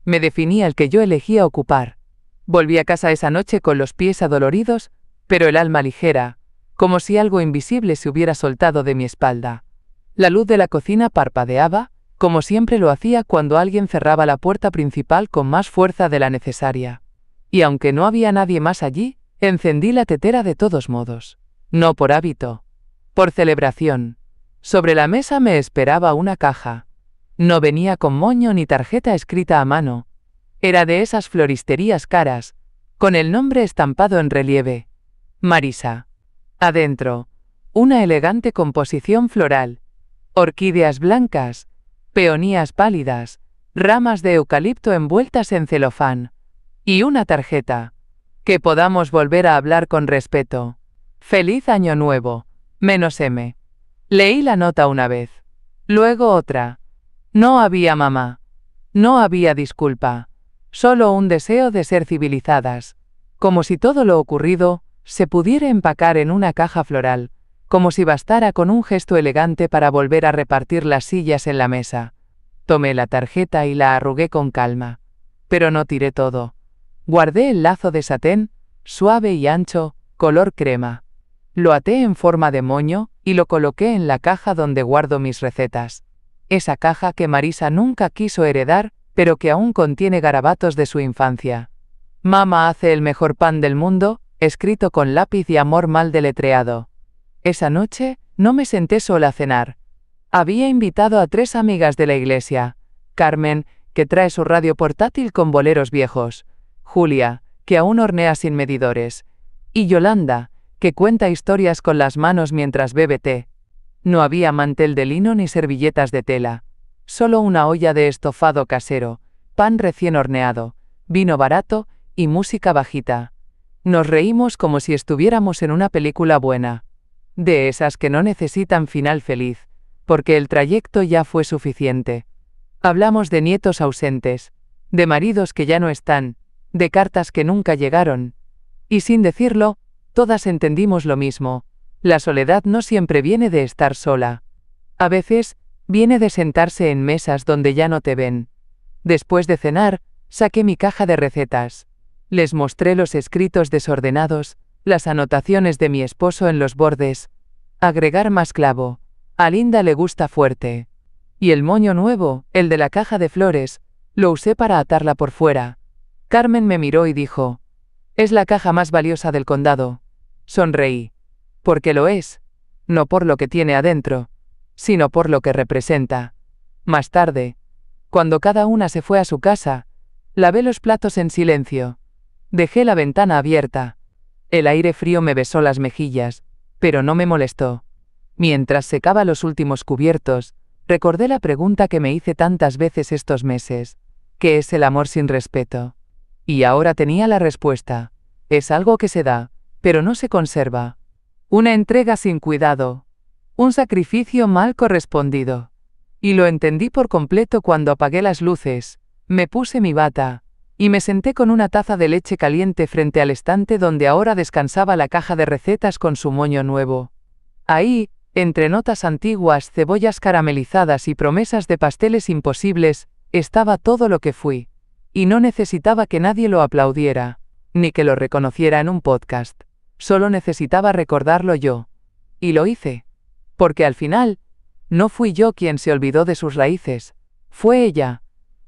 Me definía el que yo elegía ocupar. Volví a casa esa noche con los pies adoloridos, pero el alma ligera, como si algo invisible se hubiera soltado de mi espalda. La luz de la cocina parpadeaba, como siempre lo hacía cuando alguien cerraba la puerta principal con más fuerza de la necesaria. Y aunque no había nadie más allí, encendí la tetera de todos modos. No por hábito. Por celebración. Sobre la mesa me esperaba una caja. No venía con moño ni tarjeta escrita a mano. Era de esas floristerías caras, con el nombre estampado en relieve. Marisa. Adentro, una elegante composición floral. Orquídeas blancas, peonías pálidas, ramas de eucalipto envueltas en celofán. Y una tarjeta. Que podamos volver a hablar con respeto. Feliz Año Nuevo. -M. Leí la nota una vez. Luego otra. No había mamá. No había disculpa. Solo un deseo de ser civilizadas. Como si todo lo ocurrido se pudiera empacar en una caja floral. Como si bastara con un gesto elegante para volver a repartir las sillas en la mesa. Tomé la tarjeta y la arrugué con calma. Pero no tiré todo. Guardé el lazo de satén, suave y ancho, color crema. Lo até en forma de moño y lo coloqué en la caja donde guardo mis recetas. Esa caja que Marisa nunca quiso heredar, pero que aún contiene garabatos de su infancia. Mamá hace el mejor pan del mundo, escrito con lápiz y amor mal deletreado. Esa noche, no me senté sola a cenar. Había invitado a 3 amigas de la iglesia. Carmen, que trae su radio portátil con boleros viejos. Julia, que aún hornea sin medidores. Y Yolanda, que cuenta historias con las manos mientras bebe té. No había mantel de lino ni servilletas de tela. Solo una olla de estofado casero, pan recién horneado, vino barato y música bajita. Nos reímos como si estuviéramos en una película buena. De esas que no necesitan final feliz, porque el trayecto ya fue suficiente. Hablamos de nietos ausentes, de maridos que ya no están, de cartas que nunca llegaron, Y sin decirlo, todas entendimos lo mismo. La soledad no siempre viene de estar sola. A veces, viene de sentarse en mesas donde ya no te ven. Después de cenar, saqué mi caja de recetas. Les mostré los escritos desordenados, las anotaciones de mi esposo en los bordes. Agregar más clavo. A Linda le gusta fuerte. Y el moño nuevo, el de la caja de flores, lo usé para atarla por fuera. Carmen me miró y dijo: «Es la caja más valiosa del condado». Sonreí. Porque lo es. No por lo que tiene adentro, sino por lo que representa. Más tarde, cuando cada una se fue a su casa, lavé los platos en silencio. Dejé la ventana abierta. El aire frío me besó las mejillas, pero no me molestó. Mientras secaba los últimos cubiertos, recordé la pregunta que me hice tantas veces estos meses: ¿qué es el amor sin respeto? Y ahora tenía la respuesta. Es algo que se da, pero no se conserva. Una entrega sin cuidado. Un sacrificio mal correspondido. Y lo entendí por completo cuando apagué las luces, me puse mi bata, y me senté con una taza de leche caliente frente al estante donde ahora descansaba la caja de recetas con su moño nuevo. Ahí, entre notas antiguas, cebollas caramelizadas y promesas de pasteles imposibles, estaba todo lo que fui. Y no necesitaba que nadie lo aplaudiera, ni que lo reconociera en un podcast. Solo necesitaba recordarlo yo. Y lo hice. Porque al final, no fui yo quien se olvidó de sus raíces. Fue ella.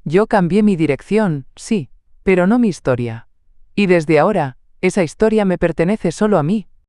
Yo cambié mi dirección, sí, pero no mi historia. Y desde ahora, esa historia me pertenece solo a mí.